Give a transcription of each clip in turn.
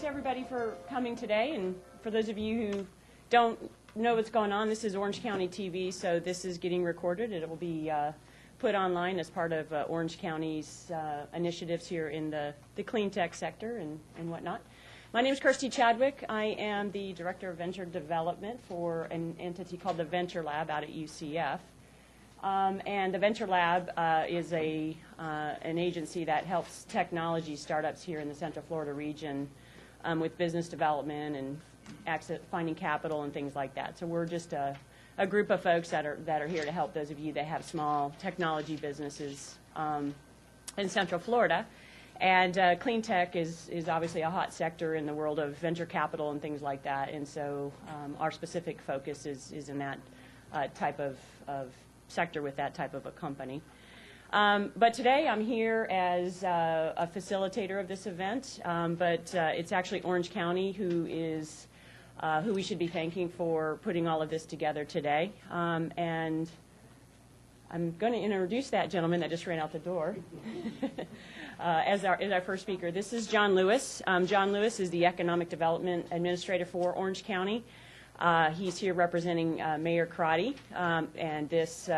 thanks everybody for coming today. And for those of you who don't know what's going on, this is Orange County TV, so this is getting recorded. It will be put online as part of Orange County's initiatives here in the Cleantech sector and whatnot. My name is Kirstie Chadwick. I am the Director of Venture Development for an entity called the Venture Lab out at UCF. And the Venture Lab is an agency that helps technology startups here in the Central Florida region with business development and finding capital and things like that. So we're just a group of folks that are here to help those of you that have small technology businesses in Central Florida. And clean tech is obviously a hot sector in the world of venture capital and things like that. And so our specific focus is in that type of sector with that type of a company. But today I'm here as a facilitator of this event, but it's actually Orange County who we should be thanking for putting all of this together today. And I'm going to introduce that gentleman that just ran out the door as our first speaker. This is John Lewis. John Lewis is the Economic Development Administrator for Orange County. He's here representing Mayor Crotty and this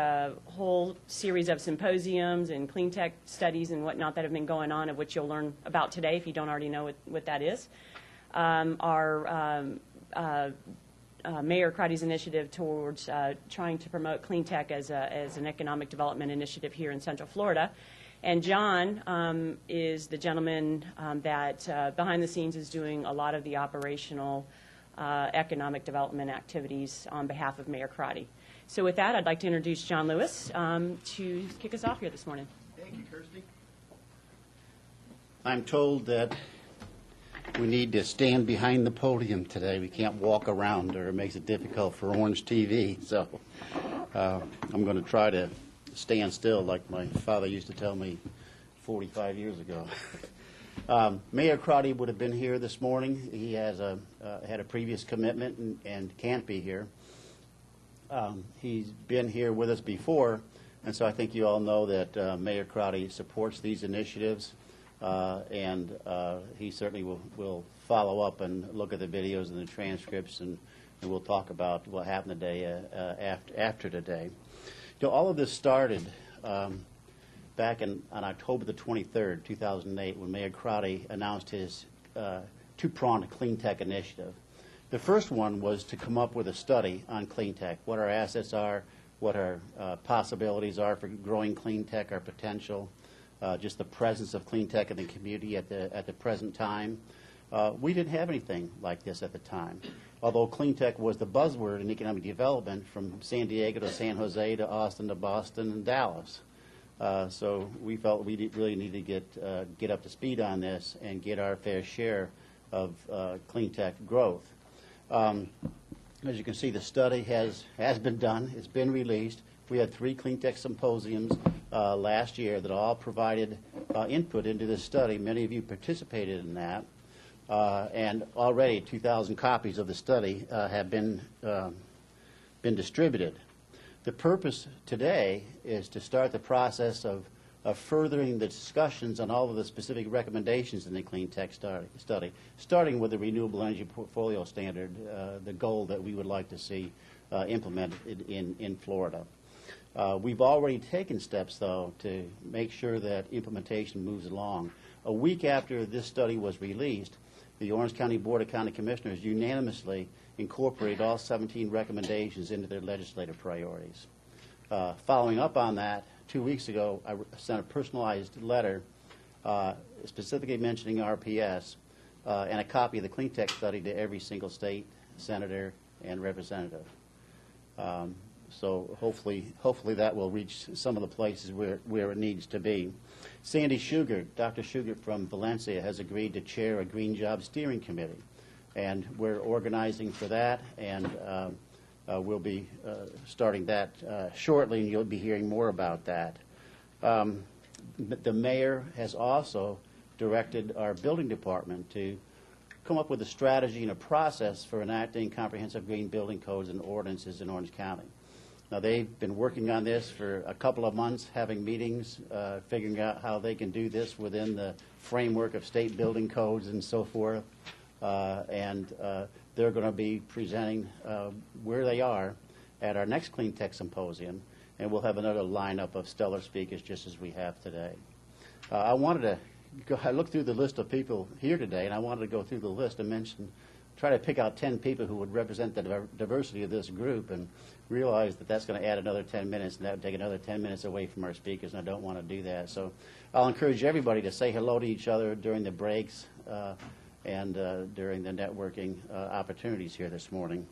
whole series of symposiums and clean tech studies and whatnot that have been going on, of which you'll learn about today if you don't already know what that is. Mayor Crotty's initiative towards trying to promote clean tech as an economic development initiative here in Central Florida. And John is the gentleman that behind the scenes is doing a lot of the operational economic development activities on behalf of Mayor Crotty. So with that, I'd like to introduce John Lewis to kick us off here this morning. Thank you, Kirstie. I'm told that we need to stand behind the podium today. We can't walk around or it makes it difficult for Orange TV. So I'm going to try to stand still like my father used to tell me 45 years ago. Mayor Crotty would have been here this morning. He has had a previous commitment and can't be here. He's been here with us before, and so I think you all know that Mayor Crotty supports these initiatives, and he certainly will follow up and look at the videos and the transcripts, and we'll talk about what happened today after today. You know, all of this started back on October the 23rd, 2008, when Mayor Crotty announced his two-pronged clean tech initiative. The first one was to come up with a study on clean tech, what our assets are, what our possibilities are for growing clean tech, our potential, just the presence of clean tech in the community at the present time. We didn't have anything like this at the time. Although clean tech was the buzzword in economic development from San Diego to San Jose to Austin to Boston and Dallas. So we felt we really needed to get up to speed on this and get our fair share of clean tech growth. As you can see, the study has been done. It's been released. We had 3 clean tech symposiums last year that all provided input into this study. Many of you participated in that. And already 2,000 copies of the study have been distributed. The purpose today is to start the process of furthering the discussions on all of the specific recommendations in the Clean Tech study, starting with the Renewable Energy Portfolio Standard, the goal that we would like to see implemented in Florida. We've already taken steps, though, to make sure that implementation moves along. A week after this study was released, the Orange County Board of County Commissioners unanimously incorporated all 17 recommendations into their legislative priorities. Following up on that, 2 weeks ago, I sent a personalized letter specifically mentioning RPS and a copy of the Clean Tech study to every single state, senator, and representative. So hopefully that will reach some of the places where it needs to be. Sandy Shugart, Dr. Shugart from Valencia, has agreed to chair a Green Job Steering Committee. And we're organizing for that, and we'll be starting that shortly, and you'll be hearing more about that. The mayor has also directed our building department to come up with a strategy and a process for enacting comprehensive green building codes and ordinances in Orange County. Now, they've been working on this for a couple of months, having meetings, figuring out how they can do this within the framework of state building codes and so forth. and they're going to be presenting where they are at our next Cleantech Symposium, and we'll have another lineup of stellar speakers just as we have today. I wanted to I looked through the list of people here today, and I wanted to go through the list and try to pick out 10 people who would represent the diversity of this group, and realize that that's going to add another 10 minutes, and that would take another 10 minutes away from our speakers, and I don't want to do that. So I'll encourage everybody to say hello to each other during the breaks and during the networking opportunities here this morning.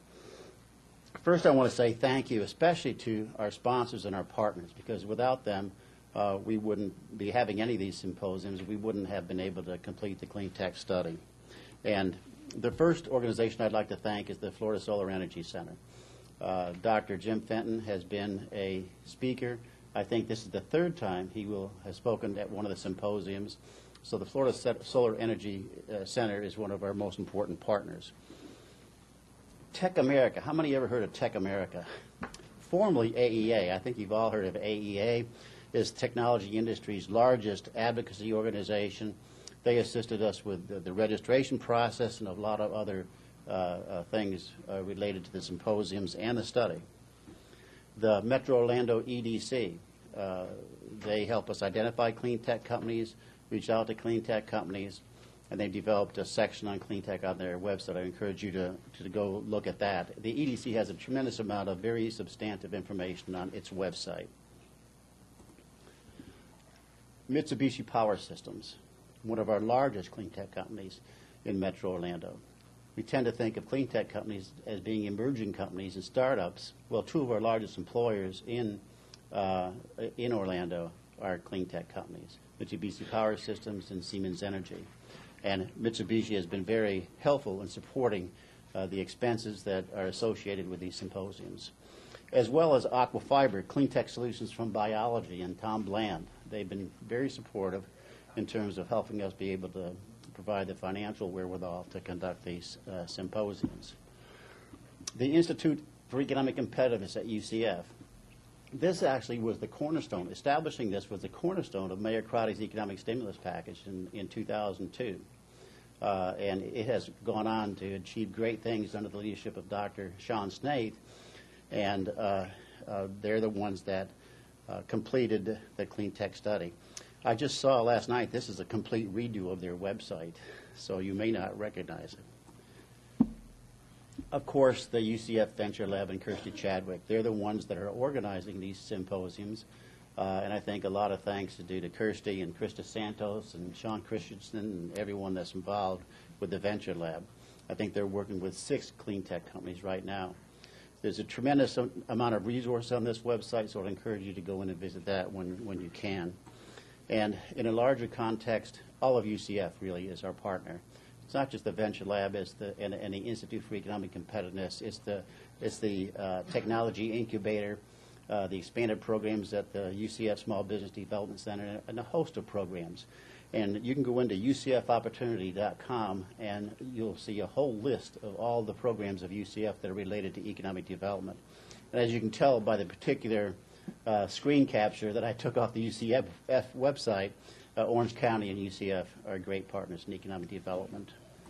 First, I want to say thank you, especially to our sponsors and our partners, because without them, we wouldn't be having any of these symposiums. We wouldn't have been able to complete the Cleantech study. And the first organization I'd like to thank is the Florida Solar Energy Center. Dr. Jim Fenton has been a speaker. I think this is the third time he will have spoken at one of the symposiums. So the Florida Solar Energy Center is one of our most important partners. Tech America. How many ever heard of Tech America? Formerly AEA. I think you've all heard of AEA. Is technology industry's largest advocacy organization. They assisted us with the registration process and a lot of other things related to the symposiums and the study. The Metro Orlando EDC, they help us identify clean tech companies, reach out to clean tech companies, and they developed a section on clean tech on their website. I encourage you to go look at that. The EDC has a tremendous amount of very substantive information on its website. Mitsubishi Power Systems, one of our largest clean tech companies in Metro Orlando. We tend to think of clean tech companies as being emerging companies and startups. Well, two of our largest employers in Orlando are clean tech companies, Mitsubishi Power Systems and Siemens Energy. And Mitsubishi has been very helpful in supporting the expenses that are associated with these symposiums, as well as Aquafiber, Clean Tech Solutions from Biology, and Tom Bland. They've been very supportive in terms of helping us be able to provide the financial wherewithal to conduct these symposiums. The Institute for Economic Competitiveness at UCF. This actually was the cornerstone. Establishing this was the cornerstone of Mayor Crotty's economic stimulus package in 2002. And it has gone on to achieve great things under the leadership of Dr. Sean Snaith. And they're the ones that completed the clean tech study. I just saw last night, this is a complete redo of their website, so you may not recognize it. Of course, the UCF Venture Lab and Kirstie Chadwick, they're the ones that are organizing these symposiums. And I think a lot of thanks to do to Kirstie and Krista Santos and Sean Christensen and everyone that's involved with the Venture Lab. I think they're working with 6 clean tech companies right now. There's a tremendous amount of resource on this website, so I'd encourage you to go in and visit that when you can. And in a larger context, all of UCF really is our partner. It's not just the Venture Lab and the Institute for Economic Competitiveness. It's the Technology Incubator, the expanded programs at the UCF Small Business Development Center, and a host of programs. And you can go into ucfopportunity.com, and you'll see a whole list of all the programs of UCF that are related to economic development. And as you can tell by the particular screen capture that I took off the UCF website, Orange County and UCF are great partners in economic development.